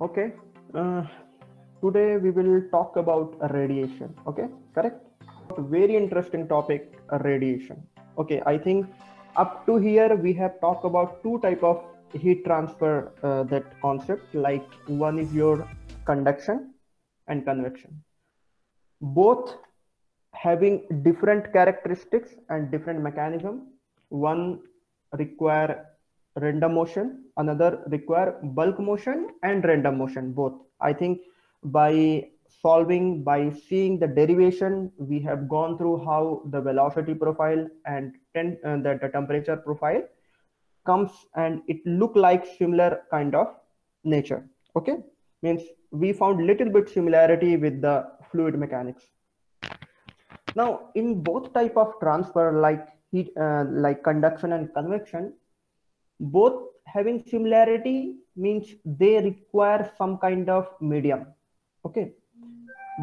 Okay. Uh, Today we will talk about radiation. Okay, correct. Very interesting topic, radiation. Okay, I think up to here we have talked about two type of heat transfer, that concept. Like one is your conduction and convection. Both having different characteristics and different mechanism. One require random motion, another require bulk motion and random motion, both. I think by by seeing the derivation, we have gone through how the velocity profile and the temperature profile comes, and it look like similar kind of nature. Okay, means we found little bit similarity with the fluid mechanics. Now, in both type of transfer, like heat, like conduction and convection, both having similarity means they require some kind of medium. Okay,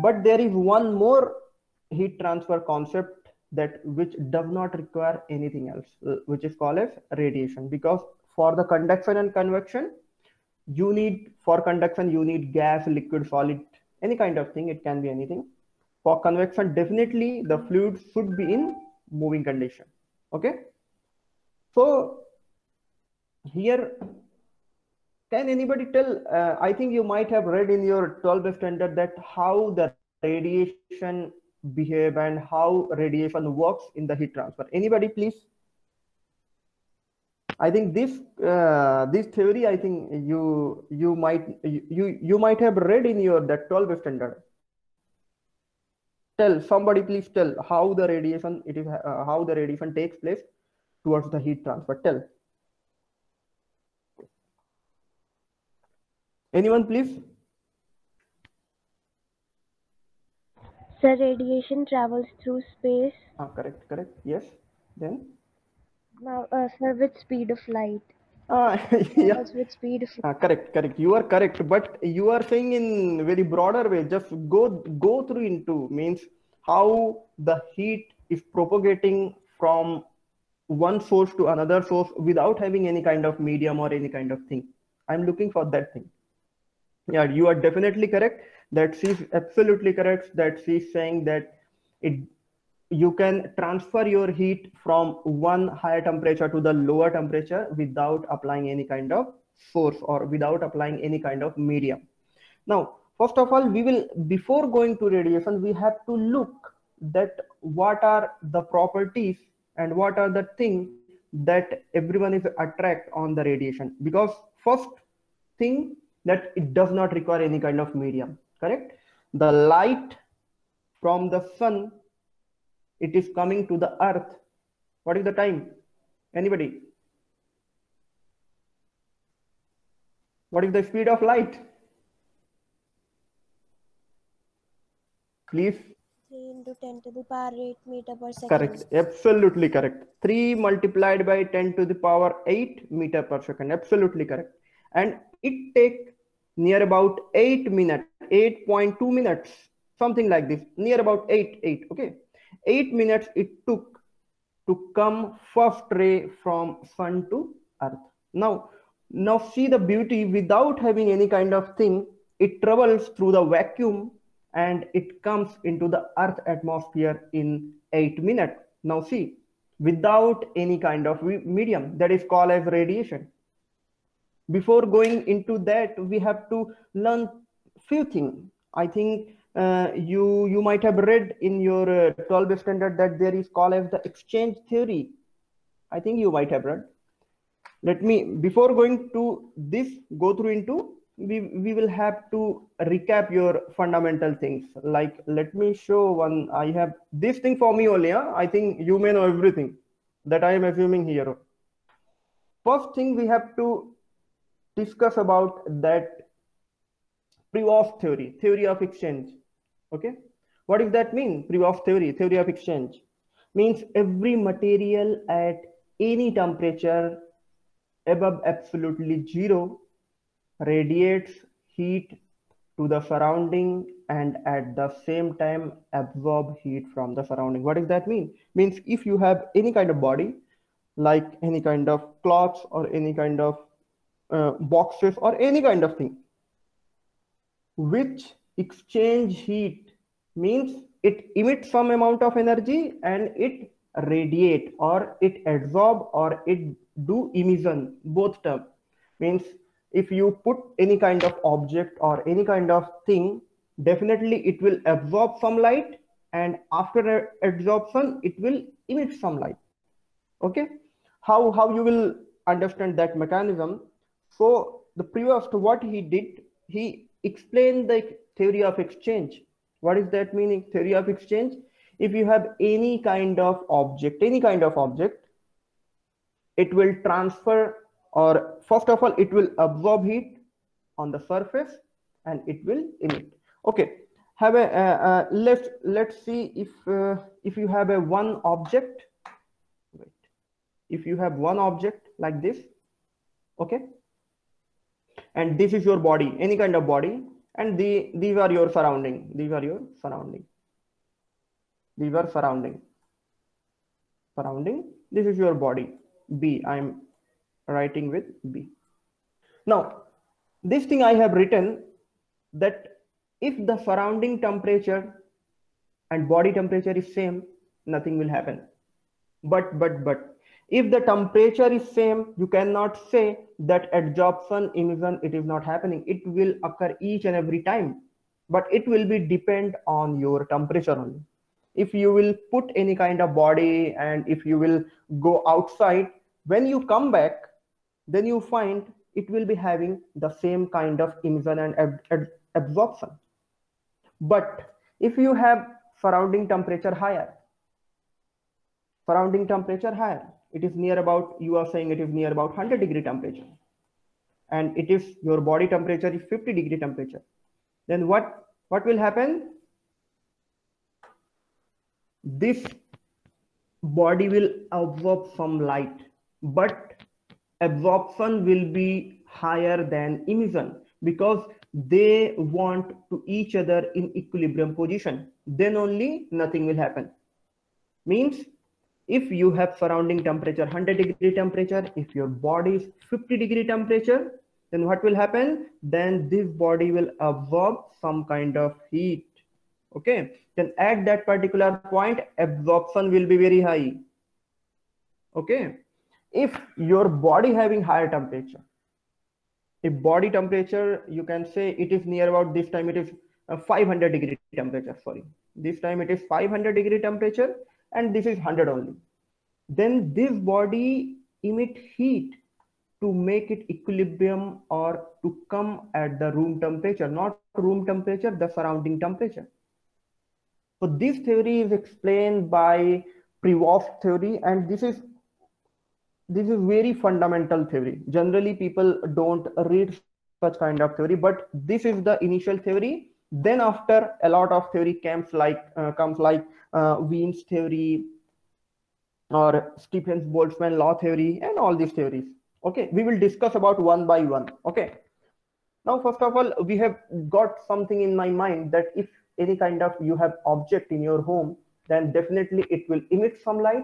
but there is one more heat transfer concept that which does not require anything else, which is called as radiation. Because for the conduction and convection, you need for conduction you need gas, liquid, solid, any kind of thing. It can be anything. For convection, definitely the fluid should be in moving condition. Okay, so here, can anybody tell, I think you might have read in your 12th standard that how the radiation behave and how radiation works in the heat transfer. Anybody please? I think this theory, I think you might have read in your that 12th standard. Tell somebody, please tell how the radiation how the radiation takes place towards the heat transfer. Tell anyone, please. So radiation travels through space Correct, correct. Yes. Then now, sir, with speed of light. uh, yeah. Travels with speed of Correct, correct. You are correct, but you are saying in very broader way. Just go through into means how the heat is propagating from one source to another source without having any kind of medium or any kind of thing. I'm looking for that thing. Yeah, you are definitely correct. That she's absolutely correct. That she's saying that it you can transfer your heat from one higher temperature to the lower temperature without applying any kind of source or without applying any kind of medium. Now, first of all, we will, before going to radiation, we have to look that what are the properties and what are the things that everyone is attract on the radiation. Because first thing, that it does not require any kind of medium, correct? The light from the sun, it is coming to the earth. What is the time? Anybody? What is the speed of light? Please. 3 into 10 to the power 8 meter per second. Correct. Absolutely correct. 3 multiplied by 10 to the power 8 meter per second. Absolutely correct. And it take near about 8 minutes, 8.2 minutes, something like this, near about 8. Okay. 8 minutes it took to come first ray from sun to earth. Now see the beauty. Without having any kind of thing, it travels through the vacuum and it comes into the earth atmosphere in 8 minutes. Now see, without any kind of medium, that is called as radiation. Before going into that, we have to learn few things. I think you might have read in your 12th standard that there is called as the exchange theory. I think you might have read. Let me, before going to this, go through into, we will have to recap your fundamental things. Like, let me show one. I have this thing for me only. I think you may know everything that I am assuming here. First thing we have to discuss about that Prevost theory, theory of exchange. Okay, what does that mean? Prevost theory, theory of exchange means every material at any temperature above absolutely zero radiates heat to the surrounding and at the same time absorb heat from the surrounding. What does that mean? Means if you have any kind of body, like any kind of cloths or any kind of boxes or any kind of thing, which exchange heat, means it emits some amount of energy and it radiate or it absorb or it do emission, both term. Means if you put any kind of object or any kind of thing, definitely it will absorb some light, and after absorption it will emit some light. Okay, how you will understand that mechanism? So the previous to what he did, he explained the theory of exchange. What is that meaning, theory of exchange? If you have any kind of object, it will transfer, or first of all it will absorb heat on the surface and it will emit. Okay, have a let's see if you have a one object. Wait. If you have one object like this, okay, and this is your body, any kind of body, and these are your surrounding, these are surrounding, this is your body, B. I'm writing with B. Now this thing I have written, that if the surrounding temperature and body temperature is same, nothing will happen. But if the temperature is same, you cannot say that adsorption, emission, it is not happening. It will occur each and every time, but it will be depend on your temperature only. If you will put any kind of body and if you will go outside, when you come back, then you find it will be having the same kind of emission and absorption. But if you have surrounding temperature higher, it is near about, you are saying it is near about 100-degree temperature, and it is your body temperature is 50-degree temperature, then what will happen? This body will absorb some light, but absorption will be higher than emission, because they want to each other in equilibrium position, then only nothing will happen. Means if you have surrounding temperature 100-degree temperature, if your body is 50-degree temperature, then what will happen? Then this body will absorb some kind of heat. Okay, then at that particular point absorption will be very high. Okay, if your body having higher temperature, if body temperature, you can say it is near about, this time it is 500-degree temperature, sorry, this time it is 500-degree temperature and this is 100 only, then this body emit heat to make it equilibrium or to come at the room temperature, not room temperature, the surrounding temperature. So this theory is explained by Prevost theory, and this is very fundamental theory. Generally people don't read such kind of theory, but this is the initial theory. Then after a lot of theory comes like Wien's theory or Stephen's Boltzmann law theory and all these theories. Okay, we will discuss about one by one. Okay, now first of all, we have got something in my mind, that if any kind of you have object in your home, then definitely it will emit some light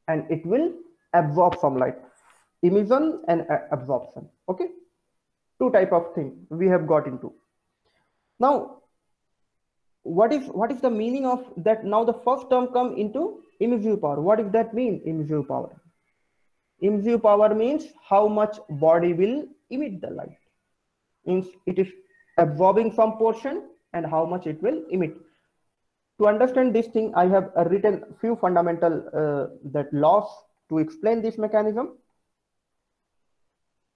and it will absorb some light. Emission and absorption. Okay, two type of thing we have got into. Now what is the meaning of that? Now the first term come into emissive power. What does that mean, emissive power? Emissive power means how much body will emit the light. Means it is absorbing some portion and how much it will emit. To understand this thing, I have written few fundamental that laws to explain this mechanism.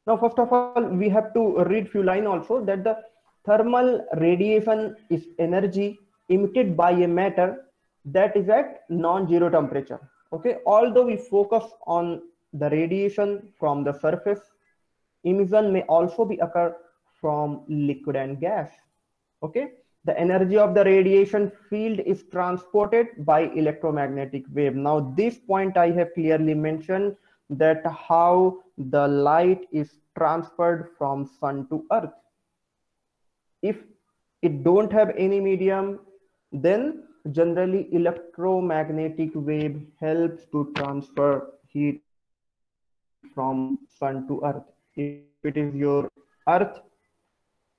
Now first of all, we have to read few lines also, that the thermal radiation is energy emitted by a matter that is at non-zero temperature. Okay, although we focus on the radiation from the surface, emission may also be occur from liquid and gas. Okay, the energy of the radiation field is transported by electromagnetic wave. Now this point I have clearly mentioned, that how the light is transferred from sun to earth. If it don't have any medium, then generally electromagnetic wave helps to transfer heat from sun to earth. If it is your earth,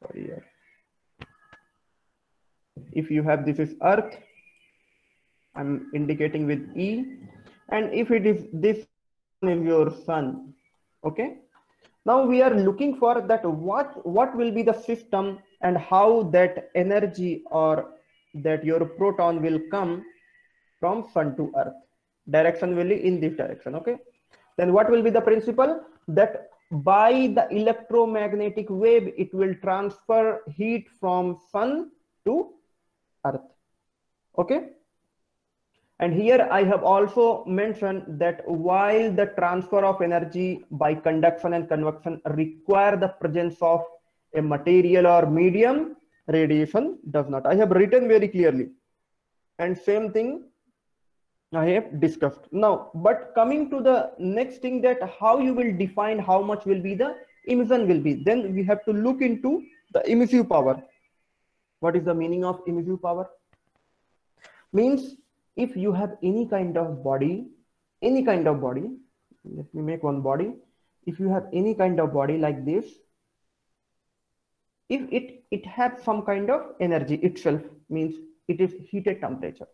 sorry, If you have, this is Earth, I'm indicating with E, and if it is this is your sun. Okay, now we are looking for that what will be the system and how that energy or that your proton will come from sun to earth. Direction will be in this direction. Okay, then what will be the principle? That by the electromagnetic wave it will transfer heat from sun to earth. Okay, and here I have also mentioned that while the transfer of energy by conduction and convection require the presence of a material or medium, radiation does not. I have written very clearly, and same thing I have discussed. Now, but coming to the next thing, that how you will define how much will be the emission will be, then we have to look into the emissive power. What is the meaning of emissive power? Means if you have any kind of body, let me make one body. If you have any kind of body like this, if it has some kind of energy itself, means it is heated temperature.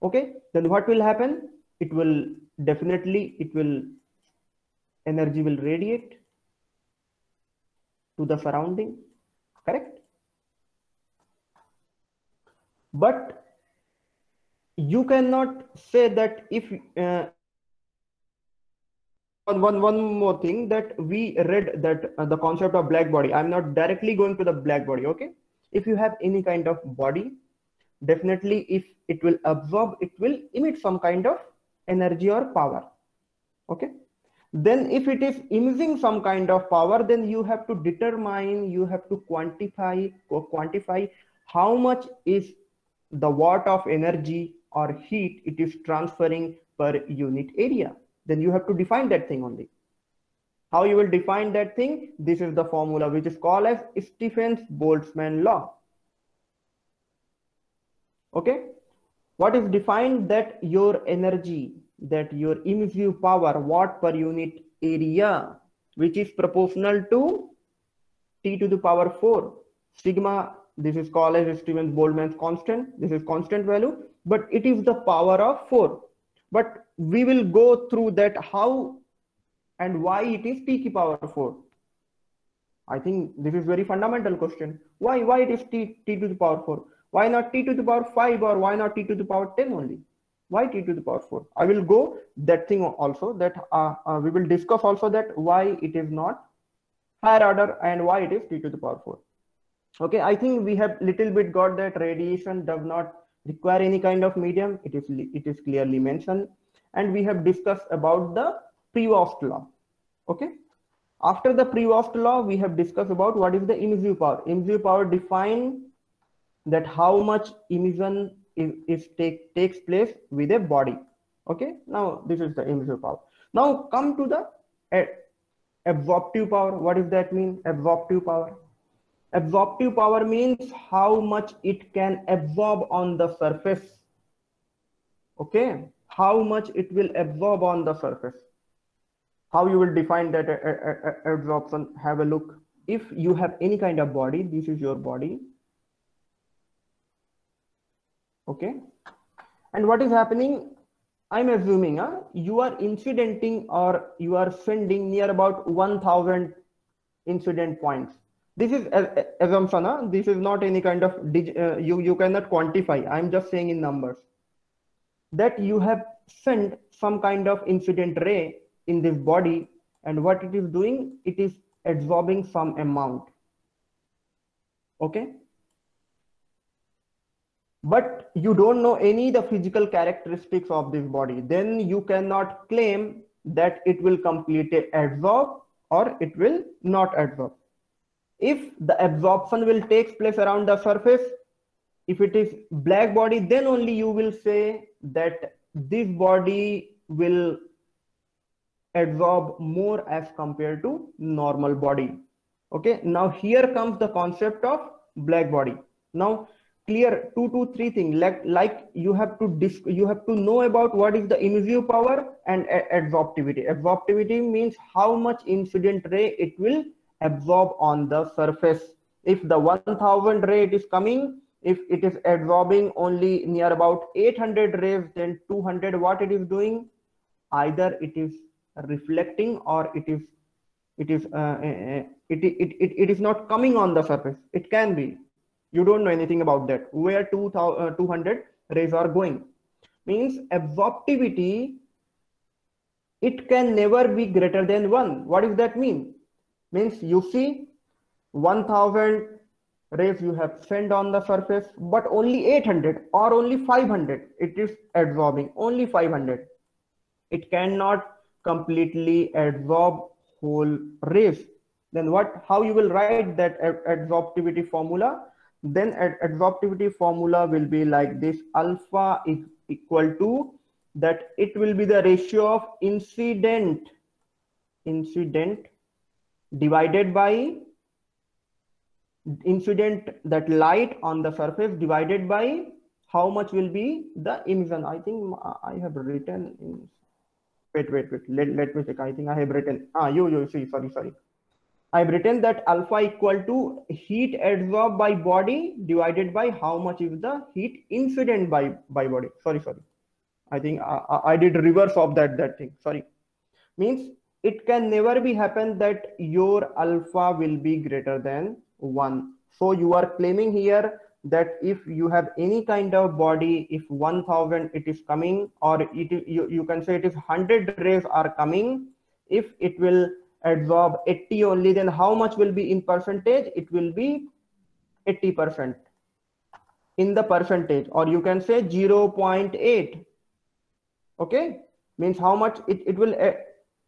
Okay, then what will happen? It will definitely, energy will radiate to the surrounding, correct? But you cannot say that if one more thing, that we read that the concept of black body. I'm not directly going to the black body. Okay, if you have any kind of body, definitely if it will absorb, it will emit some kind of energy or power. Okay, then if it is emitting some kind of power, then you have to determine, you have to quantify how much is the watt of energy or heat it is transferring per unit area. Then you have to define that thing only. How you will define that thing? This is the formula which is called as Stephen-Boltzmann law. Okay, what is defined? That your energy, that your emissive power, watt per unit area, which is proportional to T to the power 4 sigma. This is called as Stephen-Boltzmann's constant. This is constant value, but it is the power of 4. But we will go through that how and why it is T to the power 4. I think this is very fundamental question. Why it is T to the power 4? Why not T to the power 5, or why not T to the power 10 only? Why T to the power 4? I will go that thing also, that we will discuss also that why it is not higher order and why it is T to the power 4. Okay, I think we have little bit got that radiation does not require any kind of medium. It is clearly mentioned, and we have discussed about the Prevost law. Okay, after the Prevost law, we have discussed about what is the emissive power. Emissive power define that how much emission takes place with a body. Okay, now this is the emissive power. Now come to the absorptive power. What does that mean? Absorptive power. Absorptive power means how much it can absorb on the surface. Okay, how much it will absorb on the surface. How you will define that absorption? Have a look. If you have any kind of body, this is your body. Okay, and what is happening? I'm assuming you are incidenting, or you are sending near about 1000 incident points. This is assumption. This is not any kind of you cannot quantify. I'm just saying in numbers that you have sent some kind of incident ray in this body, and what it is doing, it is absorbing some amount. Okay, but you don't know any the physical characteristics of this body, then you cannot claim that it will completely absorb or it will not absorb. If the absorption will take place around the surface, if it is black body, then only you will say that this body will absorb more as compared to normal body. Okay, now here comes the concept of black body. Now clear 2 to 3 things, like you have to know about what is the emissive power and absorptivity. Absorptivity means how much incident ray it will absorb on the surface. If the 1000 ray it is coming, if it is absorbing only near about 800 rays, then 200, what it is doing? Either it is reflecting or it is not coming on the surface. It can be, you don't know anything about that, where 200 rays are going. Means absorptivity, it can never be greater than 1. What does that mean? Means you see 1000 rays you have sent on the surface, but only 800 or only 500 it is absorbing, only 500. It cannot completely absorb whole rays. Then what, how you will write that absorptivity formula? Then absorptivity formula will be like this: alpha is equal to, that it will be the ratio of incident divided by incident, that light on the surface, divided by how much will be the emission. I think I have written in, wait, let me check. I think I have written, you see, sorry, I've written that alpha equal to heat absorbed by body divided by how much is the heat incident by body. Sorry, I think I did reverse of that thing, sorry. Means it can never be happen that your alpha will be greater than 1. So you are claiming here that if you have any kind of body, if 1000 it is coming, or you can say it is 100 rays are coming, if it will absorb 80 only, then how much will be in percentage? It will be 80% in the percentage, or you can say 0.8. okay, means how much it will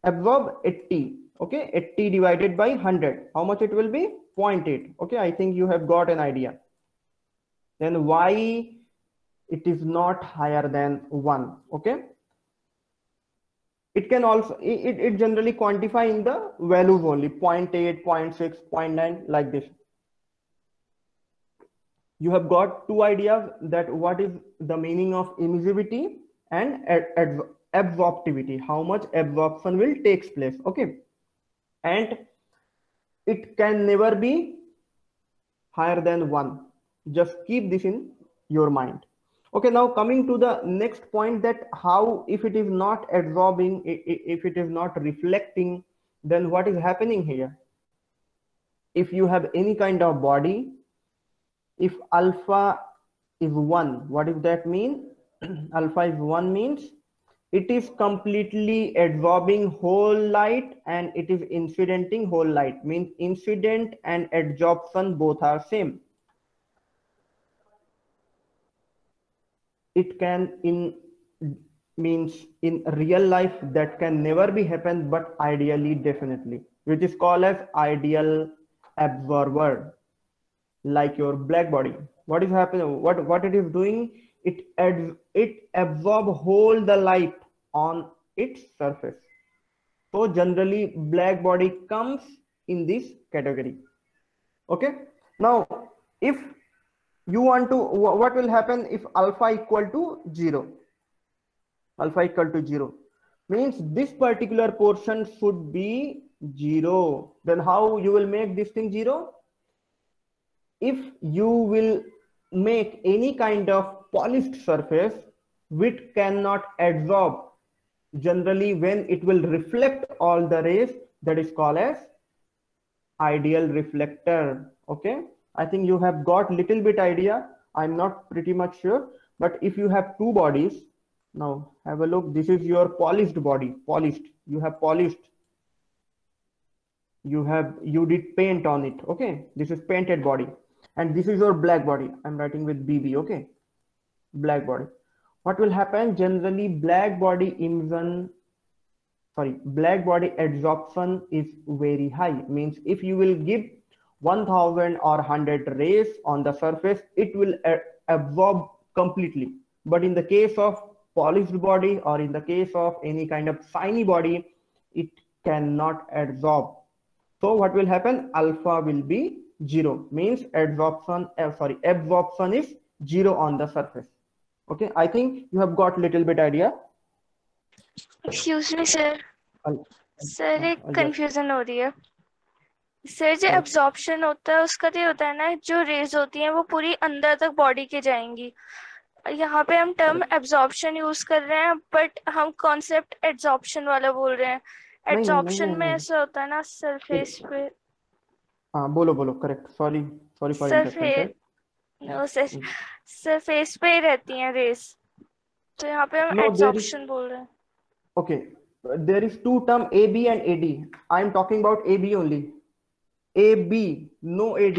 absorb? 80. okay, 80 divided by 100, how much it will be? 0.8. okay, I think you have got an idea. Then why it is not higher than 1? okay, it can also, it generally quantify in the values only, 0.8, 0.6, 0.9, like this. You have got two ideas, that what is the meaning of emissivity and absorptivity, how much absorption will takes place. okay, and it can never be higher than 1. Just keep this in your mind. okay, now coming to the next point, that how, if it is not absorbing, if it is not reflecting, then what is happening here? If you have any kind of body, if alpha is 1, what does that mean? Alpha is 1 means it is completely absorbing whole light and it is incidenting whole light, means incident and absorption both are same. It can means in real life that can never be happen, but ideally definitely, which is called as ideal absorber. Like your black body, what is happening, what it is doing? It absorb whole the light on its surface. So generally black body comes in this category. okay, now if you want to, what will happen if alpha equal to 0? Alpha equal to 0 means this particular portion should be 0. Then how you will make this thing 0? If you will make any kind of polished surface which cannot absorb, generally when it will reflect all the rays, that is called as ideal reflector. okay, I think you have got little bit idea, I'm not pretty much sure. But if you have two bodies, now have a look, this is your polished body, polished, you have polished, you did paint on it. okay, this is painted body, and this is your black body, I'm writing with BB. okay, black body. What will happen? Generally black body emission, black body absorption is very high. Means if you will give 1000 or 100 rays on the surface, it will absorb completely. But in the case of polished body, or in the case of any kind of shiny body, it cannot absorb. So what will happen? Alpha will be 0, means absorption is 0 on the surface. okay, I think you have got little bit idea. Excuse me, sir. Sir एक yes. Confusion हो रही है. Sir जो Correct. Absorption होता है उसका तो ये होता है ना, जो रेज होती हैं वो पूरी अंदर तक बॉडी के जाएंगी। यहाँ पे हम टर्म Correct. एब्जॉर्प्शन यूज कर रहे हैं, बट हम कॉन्सेप्ट एब्जॉर्प्शन वाला बोल रहे हैं। नहीं नहीं नहीं एब्जॉर्प्शन नहीं में नहीं ऐसा होता है ना, एक सरफेस पे, हाँ बोलो बोलो correct sorry sorry for interruption surface, surface पे ही रहती हैं रेस, तो यहाँ पे हम नो देर इज एब्जॉर्प्शन बोल रहे हैं। okay there is two term AB and AD. I am talking about AB only. AB, no AD.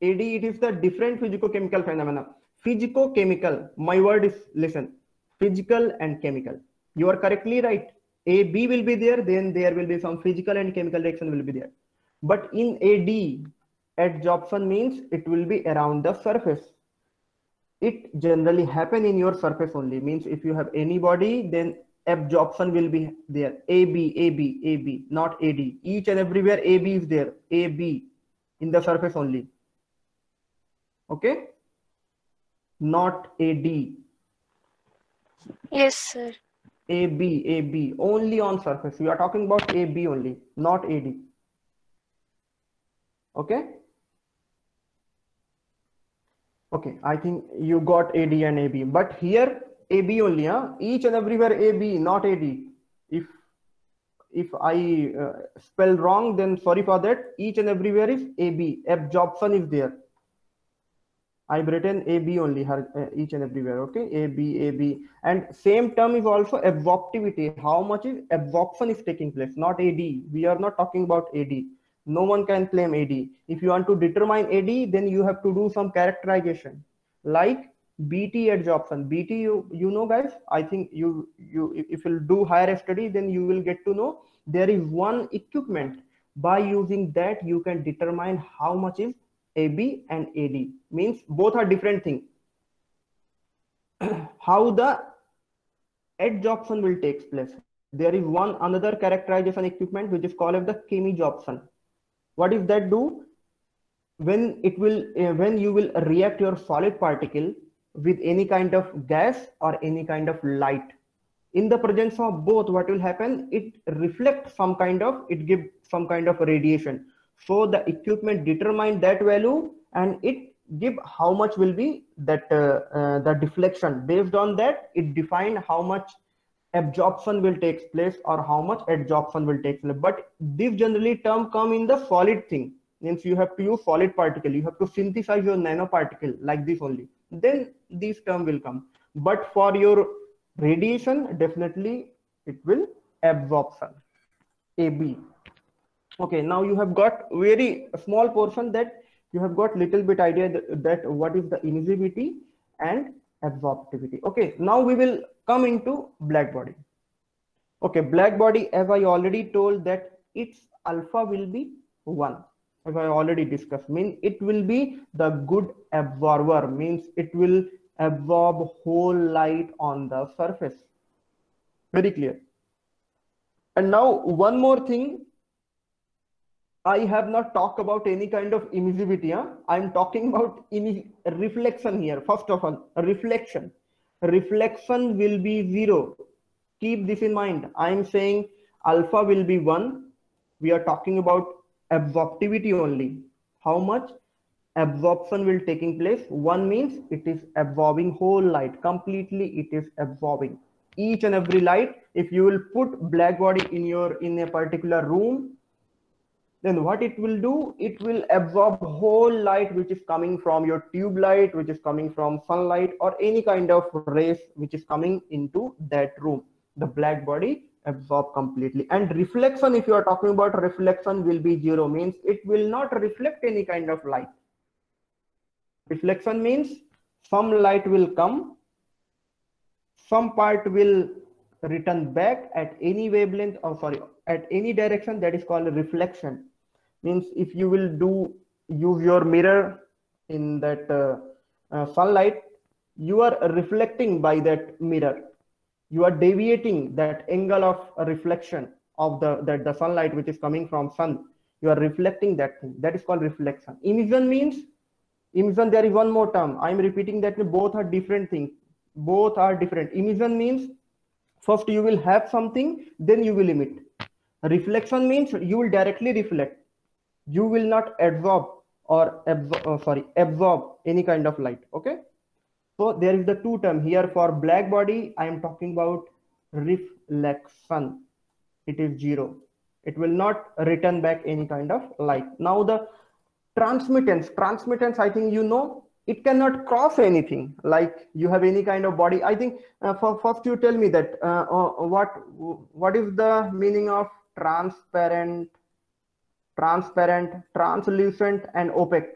AD, it is the different physicochemical phenomena. Physicochemical, my word is listen, physical and chemical. You are correctly right. AB will be there, then there will be some physical and chemical reaction will be there. But in AD, adsorption means it will be around the surface. It generally happen in your surface only, means if you have any body, then absorption will be there. AB, not AD. Each and everywhere AB is there. AB in the surface only, okay, not AD. Yes sir. AB only on surface. We are talking about AB only, not AD. Okay, okay, I think you got AD and AB, but here AB only, huh? Each and everywhere AB, not AD. If I spell wrong, then sorry for that. Each and everywhere is AB. Absorption is there. I've written AB only, each and everywhere. Okay, AB, and same term is also absorptivity. How much is absorption is taking place, not AD. We are not talking about AD. No one can claim AD. If you want to determine AD, then you have to do some characterization, like BT adsorption. BT, you know, guys. I think you if you do higher study, then you will get to know there is one equipment. By using that, you can determine how much is AB and AD, means both are different things. How the adsorption will take place? There is one another characterization equipment which is called as the chemisorption. What is that do? When it will when you will react your solid particle with any kind of gas or any kind of light, in the presence of both, what will happen? It reflects some kind of, it gives some kind of radiation. So the equipment determine that value and it give how much will be that the deflection. Based on that, it define how much absorption will take place or how much adsorption will take place. But this generally term come in the solid thing, means you have to use solid particle, you have to synthesize your nanoparticle like this only, then this term will come. But for your radiation, definitely it will absorption, AB. Okay, now you have got very small portion that you have got little bit idea that what is the emissivity and absorptivity. Okay, now we will come into black body. Okay, black body, as I already told that its alpha will be 1, as I already discussed, means it will be the good absorber, means it will absorb whole light on the surface. Very clear. And now one more thing, I have not talked about any kind of emissivity. Huh? I'm talking about reflection here. First of all, reflection. Reflection will be 0. Keep this in mind. I'm saying alpha will be 1. We are talking about absorptivity only. How much absorption will taking place? 1 means it is absorbing whole light. Completely it is absorbing each and every light. If you will put black body in a particular room, then what it will do, it will absorb whole light which is coming from your tube light, which is coming from sunlight or any kind of rays which is coming into that room. The black body absorb completely. And reflection, if you are talking about reflection, will be 0, means it will not reflect any kind of light. Reflection means some light will come, some part will return back at any wavelength, or sorry, at any direction. That is called reflection. Means if you will use your mirror in that sunlight, you are reflecting by that mirror, you are deviating that angle of reflection of the sunlight which is coming from sun, you are reflecting that thing. That is called reflection. Emission means, emission, there is one more term, I am repeating that both are different things, both are different. Emission means first you will have something, then you will emit. Reflection means you will directly reflect. You will not absorb or absorb any kind of light. Okay, so there is the two term here. For black body I am talking about reflection. It is zero. It will not return back any kind of light. Now the transmittance, I think you know, it cannot cross anything. Like you have any kind of body, I think. First you tell me that what is the meaning of transparent, translucent, and opaque?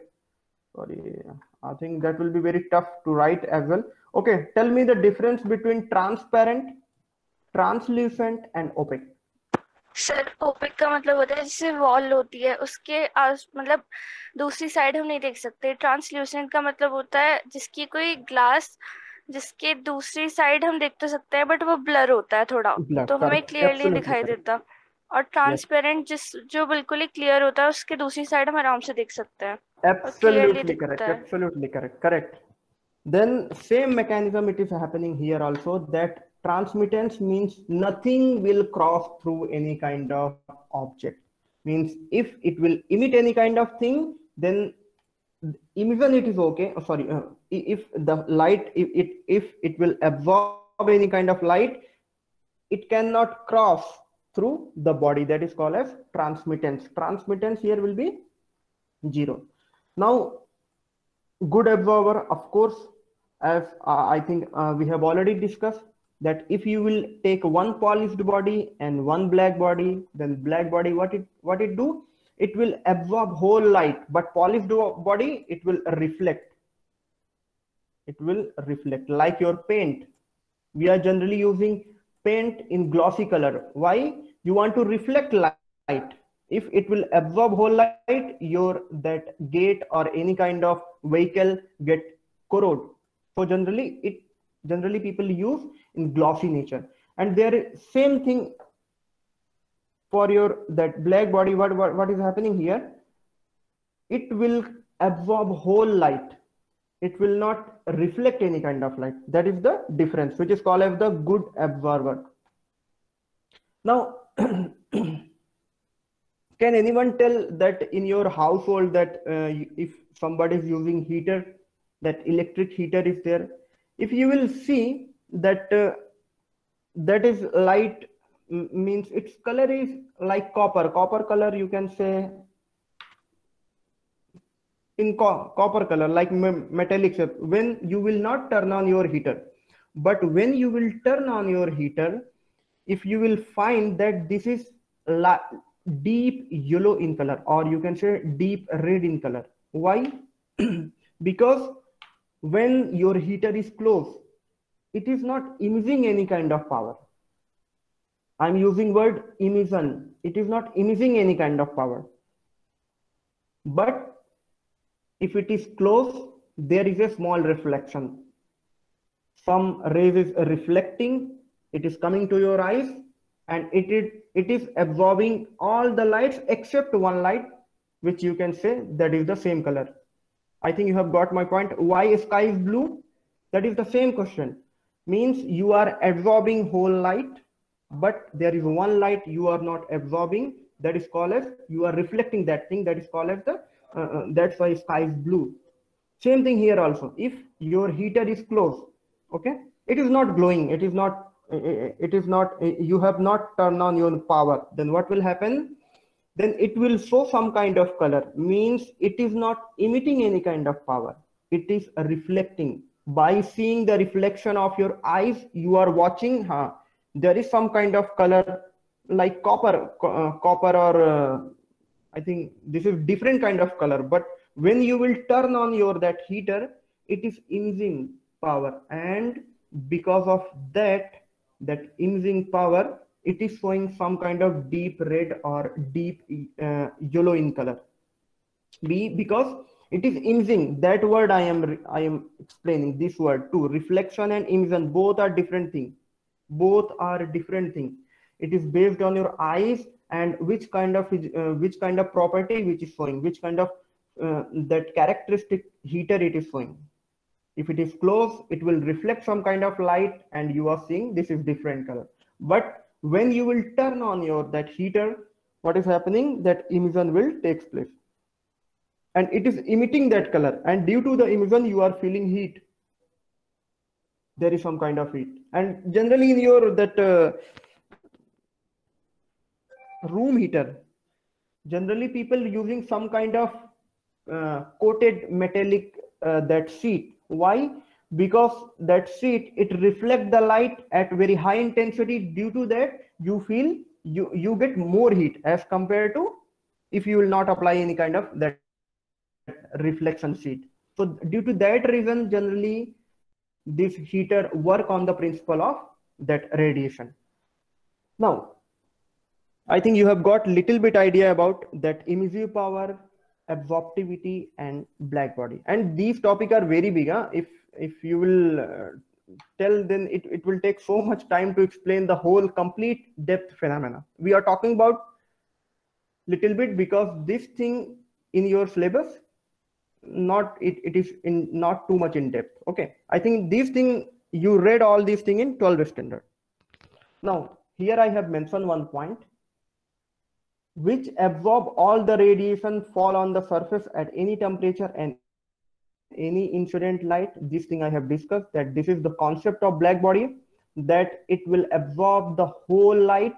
Sorry, I think that will be very tough to write as well. Okay, tell me the difference between transparent, translucent, and opaque. Sir opaque का मतलब होता है जैसे wall होती है उसके मतलब दूसरी साइड हम नहीं देख सकते। ट्रांसल्यूसेंट का मतलब होता है जिसकी कोई ग्लास जिसके दूसरी साइड हम देख तो सकते हैं बट वो ब्लर होता है थोड़ा, Blur, तो हमें correct, क्लियरली absolutely दिखाई correct. देता। और Yes, ट्रांसपेरेंट जो बिल्कुल ही क्लियर होता है उसके दूसरी साइड हम आराम से देख सकते हैं और क्लियरली absolutely दिखता correct, है। absolutely correct, correct. Then same mechanism it is happening here also, that transmittance means nothing will cross through any kind of object. Means if it will emit any kind of thing, then emission it is okay. If the light, if it will absorb any kind of light, it cannot cross through the body. That is called as transmittance. Transmittance here will be zero. Now good absorber, of course, as I think we have already discussed, that if you will take one polished body and one black body, then black body, what it do, it will absorb whole light, but polished body, it will reflect. It will reflect like your paint. We are generally using paint in glossy color. Why? You want to reflect light. If it will absorb whole light, your that gate or any kind of vehicle get corrode. So generally people use in glossy nature. And there is same thing for your that black body. What is happening here? It will absorb whole light. It will not reflect any kind of light. That is the difference, which is called as the good absorber. Now can anyone tell that in your household that if somebody is using heater, that electric heater is there, if you will see that that is light, means its color is like copper color, you can say, in copper color, like metallic shape, when you will not turn on your heater. But when you will turn on your heater, if you will find that this is deep yellow in color, or you can say deep red in color. Why? Because when your heater is closed, it is not emitting any kind of power. I'm using word emission. It is not emitting any kind of power. But if it is closed, there is a small reflection. Some rays is reflecting, it is coming to your eyes, and it is absorbing all the lights except one light, which you can say that is the same color. I think you have got my point. Why sky is blue? That is the same question. Means you are absorbing whole light, but there is one light you are not absorbing. That is called as you are reflecting that thing. That is called as the that's why sky is blue. Same thing here also. If your heater is closed, okay, it is not glowing. It is not. You have not turned on your power. Then what will happen? Then it will show some kind of color. Means it is not emitting any kind of power. It is reflecting. By seeing the reflection of your eyes, you are watching. There is some kind of color like copper or I think this is different kind of color. But when you will turn on your that heater, it is emitting power, and because of that imaging power, it is showing some kind of deep red or deep yellow in color. Because it is imaging. That word I am explaining, this word too. Reflection and emission, both are different thing. Both are different thing. It is based on your eyes and which kind of property which is showing, which kind of that characteristic heater it is showing. If it is closed, it will reflect some kind of light, and you are seeing this is different color. But when you will turn on your that heater, what is happening, that emission will take place and it is emitting that color, and due to the emission you are feeling heat. There is some kind of heat, and generally in your that room heater, generally people using some kind of coated metallic that sheet. Why? Because that sheet, it reflects the light at very high intensity. Due to that you feel you get more heat as compared to if you will not apply any kind of that reflection sheet. So due to that reason, generally this heater work on the principle of that radiation. Now I think you have got little bit idea about that emissive power, absorptivity, and black body. And these topics are very big. Huh? If you will tell, then it will take so much time to explain the whole complete depth phenomena. We are talking about little bit because this thing in your syllabus, it is in not too much in depth. Okay, I think this thing you read all these thing in 12th standard. Now here I have mentioned one point, which absorb all the radiation fall on the surface at any temperature and any incident light. This thing I have discussed, that this is the concept of black body, that it will absorb the whole light,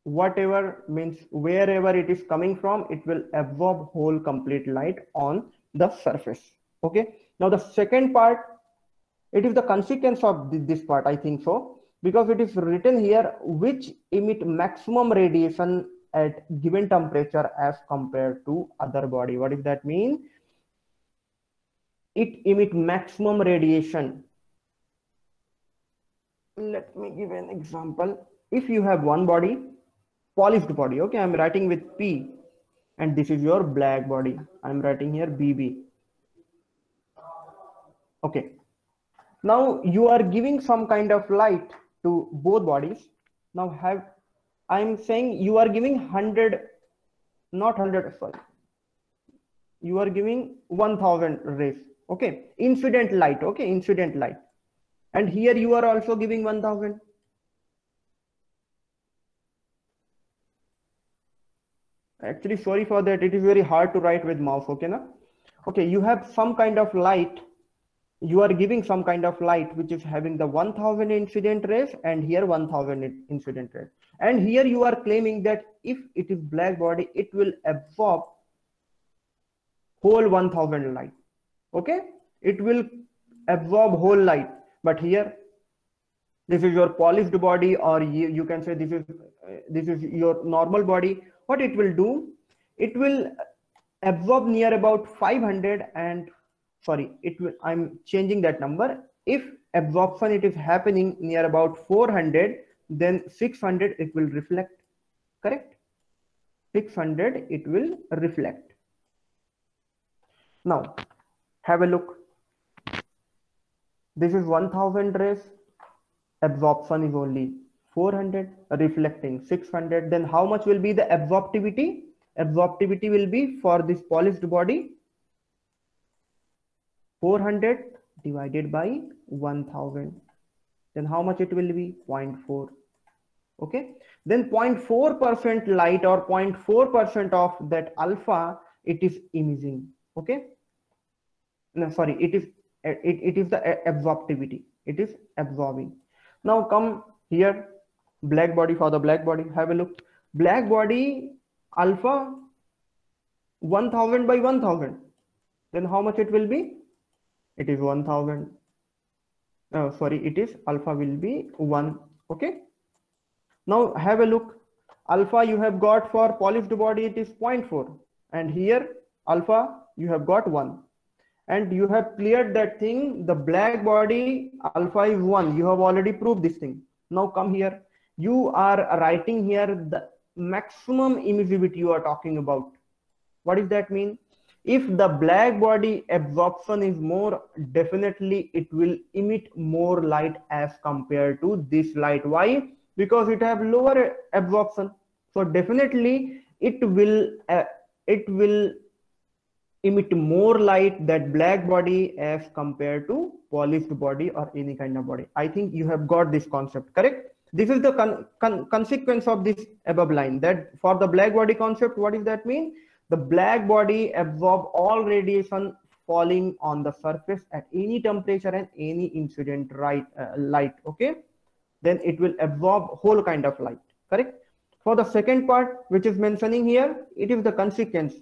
whatever means wherever it is coming from, it will absorb whole complete light on the surface. Okay, now the second part, it is the consequence of this part, I think so, because it is written here, which emit maximum radiation at given temperature as compared to other body. What does that mean? It emit maximum radiation. Let me give an example. If you have one body, polished body, okay, I'm writing with P, and this is your black body, I'm writing here BB. Okay, now you are giving some kind of light to both bodies. Now I'm saying you are giving 100, not 100, sorry, you are giving 1000 rays. Okay, incident light. Okay, incident light, and here you are also giving 1000. Actually, sorry for that, it is very hard to write with mouse. Okay, na? Okay, you have some kind of light, you are giving some kind of light which is having the 1000 incident rays, and here 1000 incident rays, and here you are claiming that if it is black body, it will absorb whole 1000 light. Okay, it will absorb whole light. But here this is your polished body, or you can say this is your normal body. What it will do, it will absorb near about 500, and sorry, it will, I'm changing that number. If absorption it is happening near about 400, then 600 it will reflect. Correct? 600 it will reflect. Now have a look. This is 1000 rays, absorption is only 400, reflecting 600. Then how much will be the absorptivity? Absorptivity will be for this polished body 400 divided by 1000. Then how much it will be? 0.4. Okay, then 0.4% light or 0.4% of that alpha, it is emitting. Okay, no, sorry, it is the absorptivity, it is absorbing. Now come here, black body. For the black body, have a look. Black body alpha 1000 by 1000, then how much it will be? It is 1000. Sorry, it is alpha will be 1. Okay, now have a look. Alpha you have got for polished body, it is 0.4, and here alpha you have got 1, and you have cleared that thing. The black body alpha is 1. You have already proved this thing. Now come here, you are writing here the maximum emissivity you are talking about. What does that mean? If the black body absorption is more, definitely it will emit more light as compared to this light. Why? Because it have lower absorption. So definitely it will emit more light, that black body, as compared to polished body or any kind of body. I think you have got this concept. Correct? This is the consequence of this above line, that for the black body concept, what does that mean? The black body absorb all radiation falling on the surface at any temperature and any incident light. Okay, then it will absorb whole kind of light, correct? For the second part which is mentioning here, it is the consequence.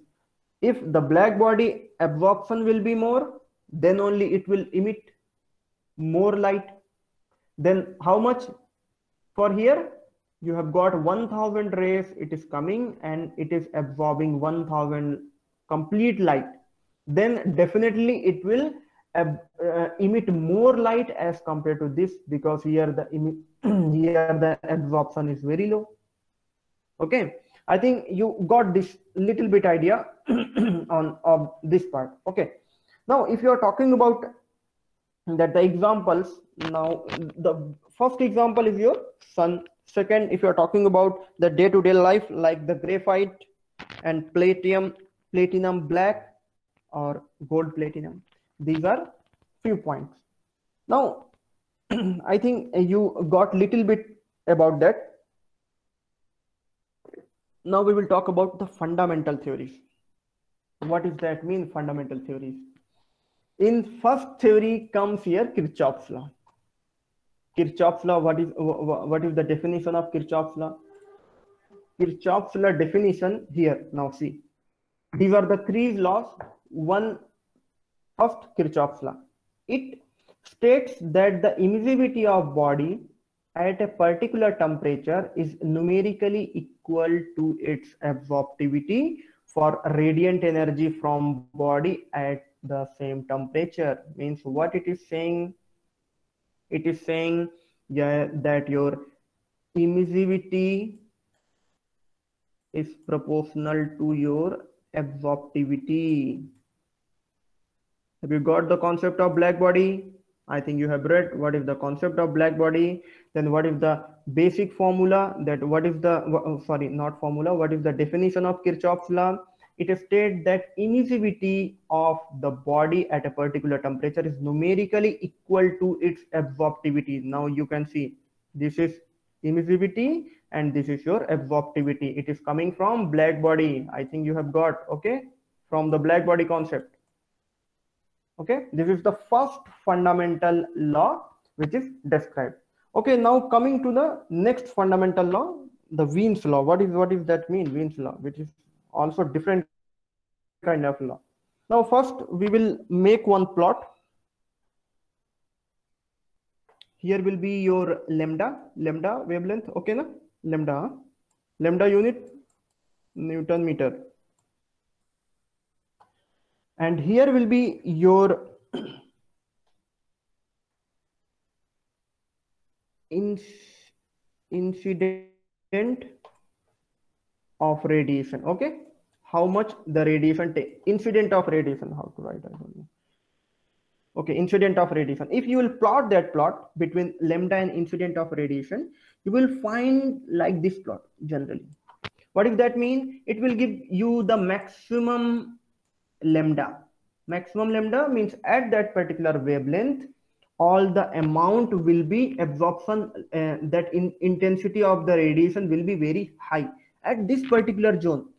If the black body absorption will be more, then only it will emit more light. Then how much? For here you have got 1000 rays, it is coming and it is absorbing 1000 complete light, then definitely it will emit more light as compared to this, because here the here the absorption is very low. Okay, I think you got this little bit idea on of this part. Okay, now if you are talking about that the examples, now the first example is your sun. Second, if you are talking about the day-to-day life, like the graphite and platinum black or gold platinum, these are few points. Now I think you got little bit about that. Now we will talk about the fundamental theories. What does that mean, fundamental theories? In first theory comes here Kirchhoff's law. Kirchhoff's law, what is the definition of Kirchhoff's law? Kirchhoff's law definition here. Now see, these are the three laws. One, first, Kirchhoff's law. It states that the emissivity of body at a particular temperature is numerically equal to its absorptivity for radiant energy from body at the same temperature. Means what it is saying? It is saying that your emissivity is proportional to your absorptivity. Have you got the concept of black body? I think you have read what is the concept of black body. Then what is the basic formula? That what is the sorry, not formula, what is the definition of Kirchhoff's law? It states that emissivity of the body at a particular temperature is numerically equal to its absorptivity. Now you can see this is emissivity and this is your absorptivity. It is coming from black body. I think you have got, okay, from the black body concept. Okay, this is the first fundamental law which is described. Okay, now coming to the next fundamental law, the Wien's law. What is that mean, Wien's law, which is also different kind of law. Now first we will make one plot. Here will be your lambda wavelength. Okay, na? Lambda unit Newton meter. And here will be your incident of radiation. Okay, how much the radiation incident of radiation, how to write, I don't know. Okay, incident of radiation. If you will plot that plot between lambda and incident of radiation, you will find like this plot generally. What does that mean? It will give you the maximum lambda. Maximum lambda means at that particular wavelength, all the amount will be absorption, that intensity of the radiation will be very high at this particular zone.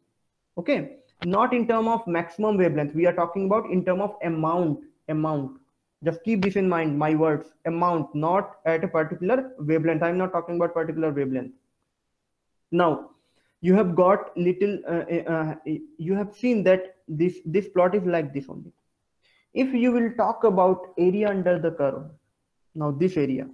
Okay, not in term of maximum wavelength, we are talking about in term of amount. Just keep this in mind, my words, amount, not at a particular wavelength. I'm not talking about particular wavelength. Now you have got little you have seen that this plot is like this only. If you will talk about area under the curve, now this area,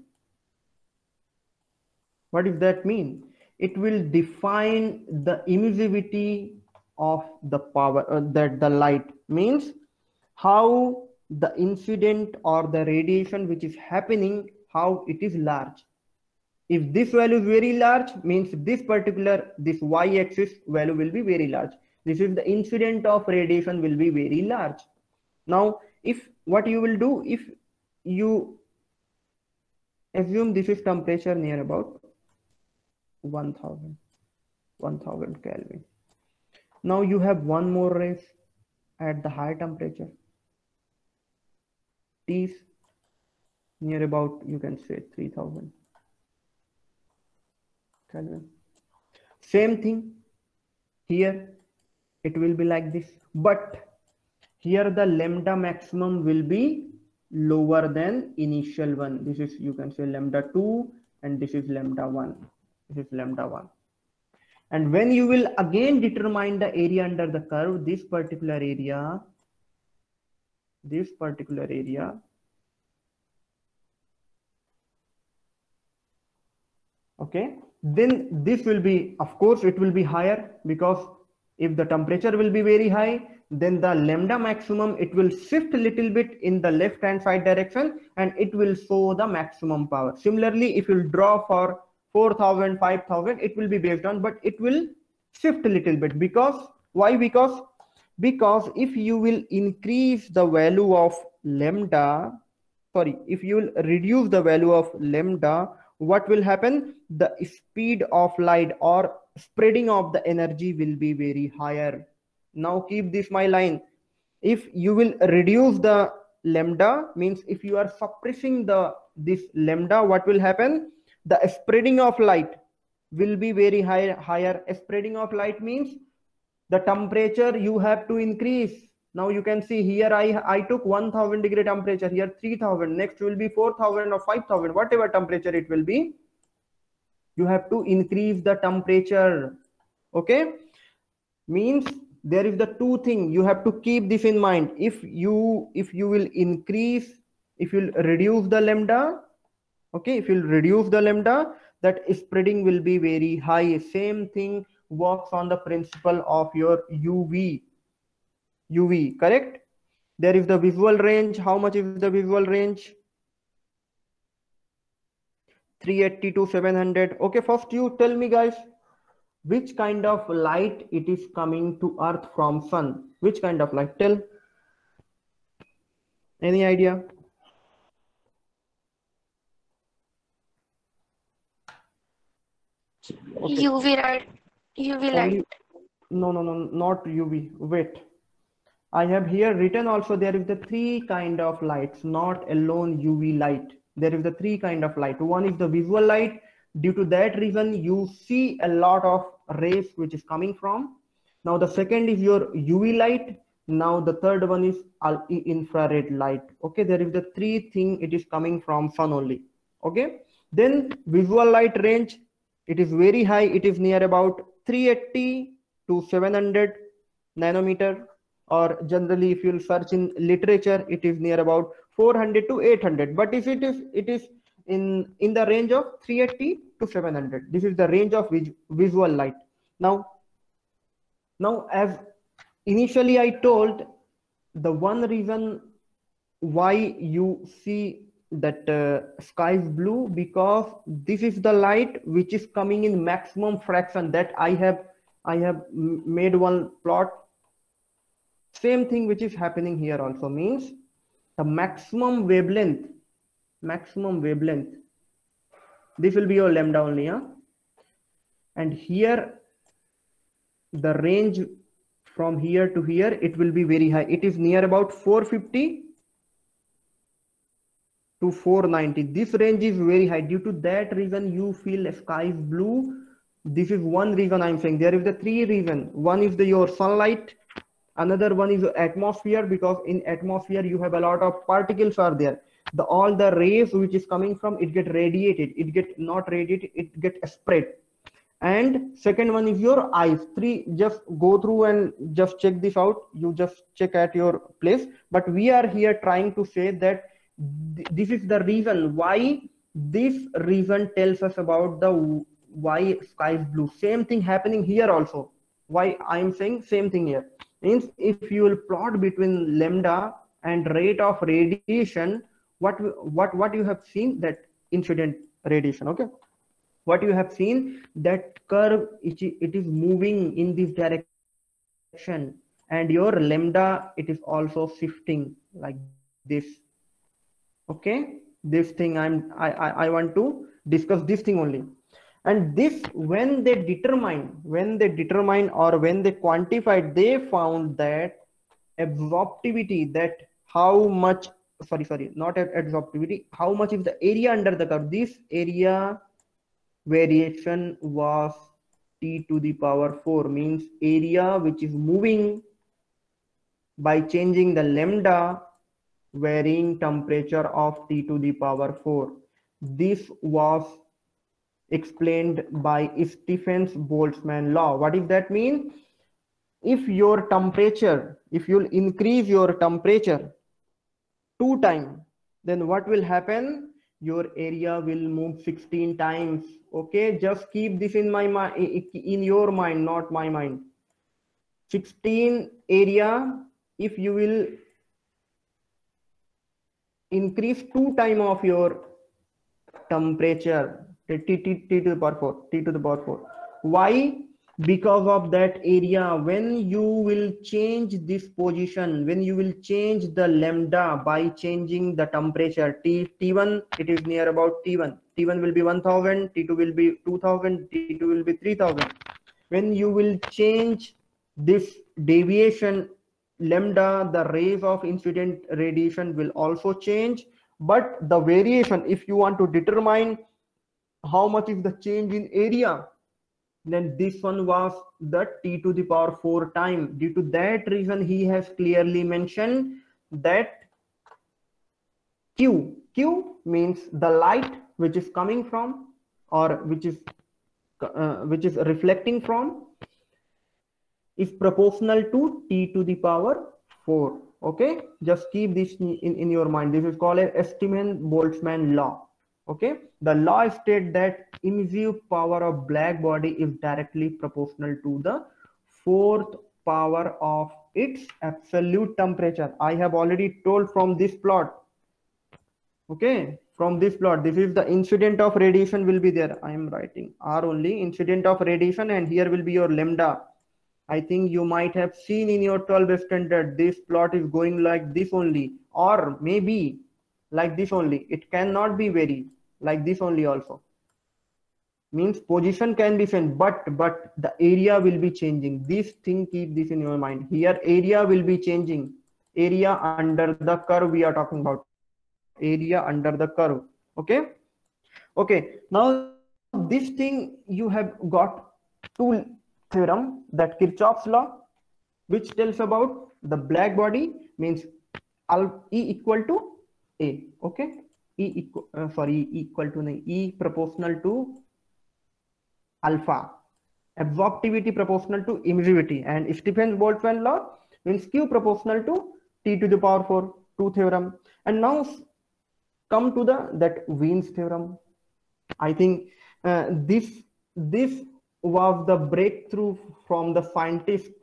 what does that mean? It will define the emissivity of the power, that the light means how the incident or the radiation which is happening, how it is large. If this value is very large, means this y-axis value will be very large. This is the incident of radiation will be very large. Now if what you will do, if you assume this is temperature near about 1000 Kelvin. Now you have one more rays at the high temperature, T is near about, you can say 3000. Kelvin. Same thing here, it will be like this, but here the lambda maximum will be lower than initial one. This is, you can say, lambda 2, and this is lambda 1. This is lambda 1. And when you will again determine the area under the curve, this particular area, okay, then this will be, of course it will be higher, because if the temperature will be very high, then the lambda maximum, it will shift a little bit in the left hand side direction, and it will show the maximum power. Similarly, if you draw for 4,000, 5,000, it will be based on, but it will shift a little bit. Because why? Because if you will increase the value of lambda, sorry, if you will reduce the value of lambda, what will happen? The speed of light or spreading of the energy will be very higher. Now keep this my line. If you will reduce the lambda, means if you are suppressing this lambda, what will happen? The spreading of light will be very higher. Spreading of light means the temperature you have to increase. Now you can see here, I took 1000 degree temperature, here 3000, next will be 4000 or 5000, whatever temperature it will be, you have to increase the temperature. Okay, means there is the two thing, you have to keep this in mind. If you will increase, if you'll reduce the lambda, okay, if you'll reduce the lambda, that spreading will be very high. Same thing works on the principle of your UV, correct? There is the visual range. How much is the visual range? 380 to 700. Okay, first you tell me guys, which kind of light it is coming to earth from sun? Which kind of light? Tell. Any idea? Okay. UV light. UV light. No, not UV. Wait. I have here written also, there is the three kind of lights, not alone UV light. There is the three kind of light. One is the visual light. Due to that reason, you see a lot of rays which is coming from. Now the second is your UV light. Now the third one is infrared light. Okay, there is the three thing, it is coming from sun only. Okay, then visual light range, it is very high. It is near about 380 to 700 nanometer. Or generally, if you'll search in literature, it is near about 400 to 800. But if it is in the range of 380 to 700. This is the range of visual light. Now as initially I told, the one reason why you see that sky is blue, because this is the light which is coming in maximum fraction. That I have made one plot. Same thing which is happening here also, means the maximum wavelength, this will be your lambda only, huh? And here the range from here to here, it will be very high. It is near about 450 to 490. This range is very high. Due to that reason, you feel sky is blue. This is one reason I'm saying. There is the three reason. One is your sunlight. Another one is atmosphere, because in atmosphere you have a lot of particles are there. All the rays which is coming from it get radiated. It get not radiated, it get spread. And second one is your eyes. Three, just go through and just check this out. You just check at your place. But we are here trying to say that this is the reason why. This reason tells us about the why sky is blue. Same thing happening here also. Why I am saying same thing here. Means if you will plot between lambda and rate of radiation, what you have seen, that incident radiation, okay, what you have seen, that curve, it is moving in this direction, and your lambda, it is also shifting like this. Okay, this thing I want to discuss this thing only. And this, when they determine or when they quantified, they found that absorptivity, that how much, sorry, not absorptivity, how much is the area under the curve. This area variation was T to the power 4, means area which is moving by changing the lambda varying temperature of T to the power 4. This was explained by Stephen's Boltzmann law. What does that mean? If your temperature, if you'll increase your temperature 2 times, then what will happen? Your area will move 16 times. Okay, just keep this in my mind, in your mind, not my mind. 16 area, if you will increase 2 times of your temperature, T to the power 4, T to the power 4. Why? Because of that area, when you will change this position, when you will change the lambda by changing the temperature, T1, it is near about T1. T1 will be 1000, T2 will be 2000, T2 will be 3000. When you will change this deviation lambda, the rays of incident radiation will also change. But the variation, if you want to determine how much is the change in area, then this one was the T to the power 4 time. Due to that reason, he has clearly mentioned that Q means the light which is coming from, or which is reflecting from, is proportional to T to the power 4. Okay, just keep this in your mind. This is called a Stephen-Boltzmann law. Okay, the law states that emissive power of black body is directly proportional to the 4th power of its absolute temperature. I have already told from this plot. Okay, from this plot, this is the incident of radiation will be there. I am writing R only, incident of radiation, and here will be your lambda. I think you might have seen in your 12th standard, this plot is going like this only, or maybe like this only. It cannot be very like this only also. Means position can be same, but the area will be changing. This thing, keep this in your mind. Here area will be changing. Area under the curve we are talking about. Area under the curve. Okay. Okay. Now this thing you have got two theorem, that Kirchhoff's law, which tells about the black body, means E equal to A. Okay. E equal to E proportional to alpha, absorptivity proportional to emissivity, and Stephen's Boltzmann law means Q proportional to T to the power 4, two theorem. And now come to that Wien's theorem. I think this was the breakthrough from the scientist,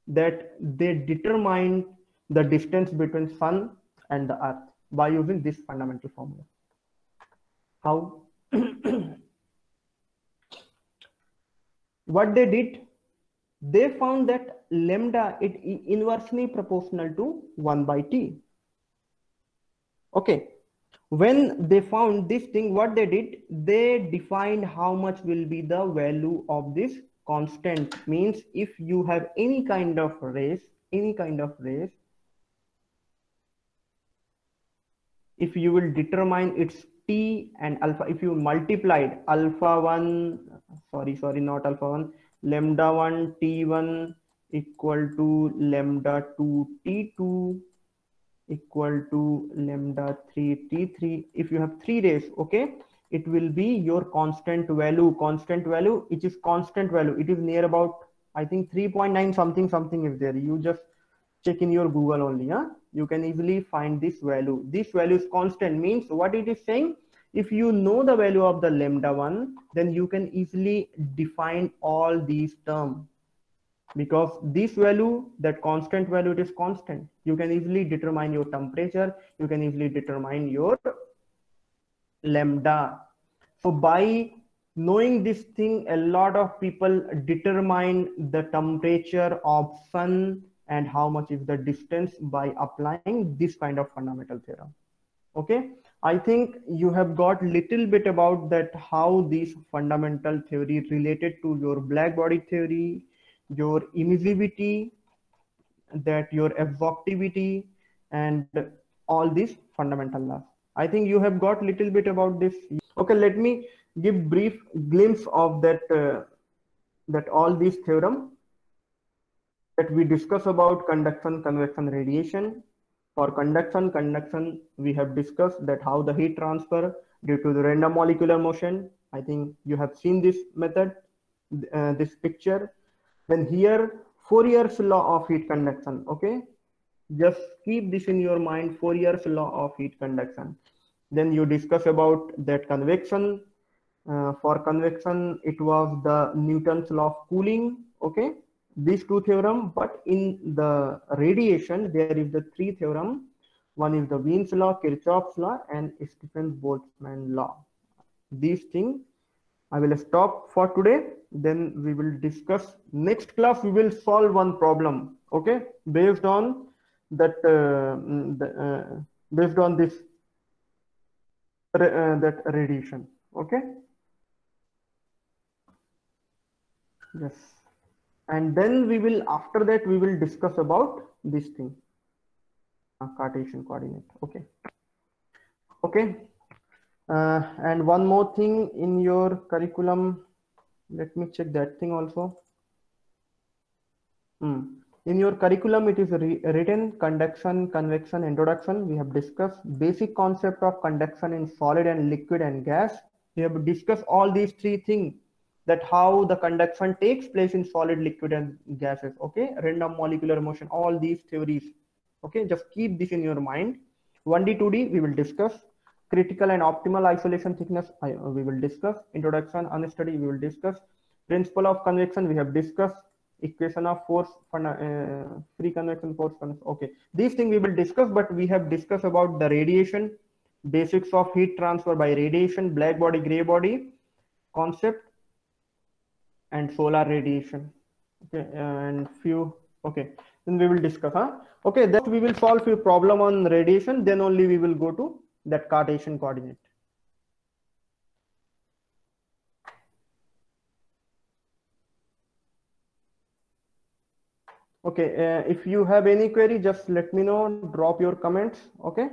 that they determined the distance between sun and the earth by using this fundamental formula. How? What they did, they found that lambda is inversely proportional to 1 by T. Okay. When they found this thing, what they did, they defined how much will be the value of this constant. Means if you have any kind of rays, if you will determine its T and alpha, if you multiplied alpha 1, not alpha 1, lambda 1 T1 equal to lambda 2 T2 equal to lambda 3 T3. If you have 3 rays, okay, it will be your constant value, which is constant value. It is near about, I think 3.9 something is there. You just check in your Google only. You can easily find this value. This value is constant, means what it is saying, if you know the value of the lambda 1, then you can easily define all these terms. Because this value, that constant value, it is constant. You can easily determine your temperature. You can easily determine your lambda. So by knowing this thing, a lot of people determine the temperature of sun and how much is the distance by applying this kind of fundamental theorem. Okay. I think you have got little bit about that, how this fundamental theory related to your black body theory, your emissivity, that your absorptivity, and all these fundamental laws. I think you have got little bit about this. Okay, let me give brief glimpse of that all these theorem that we discuss about conduction, convection, radiation. For conduction, we have discussed that how the heat transfer due to the random molecular motion. I think you have seen this method, this picture. Then here, Fourier's law of heat conduction. Okay, just keep this in your mind, Fourier's law of heat conduction. Then you discuss about that convection. For convection, it was the Newton's law of cooling. Okay, these two theorem. But in the radiation, there is the three theorem. One is the Wien's law, Kirchhoff's law, and Stephen-Boltzmann law. These things I will stop for today. Then we will discuss next class. We will solve one problem. Okay, based on that based on this that radiation. Okay. Yes. And then we will, after that, we will discuss about this thing, Cartesian coordinate. Okay. Okay. And one more thing in your curriculum, let me check that thing also. In your curriculum, it is written conduction, convection, introduction. We have discussed basic concept of conduction in solid and liquid and gas. We have discussed all these three things, that how the conduction takes place in solid, liquid, and gases. Okay, random molecular motion, all these theories. Okay, just keep this in your mind. 1D, 2D, we will discuss. Critical and optimal isolation thickness, we will discuss. Introduction, unstudied, we will discuss. Principle of convection, we have discussed. Equation of force, free convection force. Okay, these things we will discuss, but we have discussed about the radiation, basics of heat transfer by radiation, black body, gray body concept, and solar radiation. Okay, and few. Okay, then we will discuss. Okay, then we will solve few problem on radiation. Then only we will go to that Cartesian coordinate. Okay, if you have any query, just let me know. Drop your comments. Okay.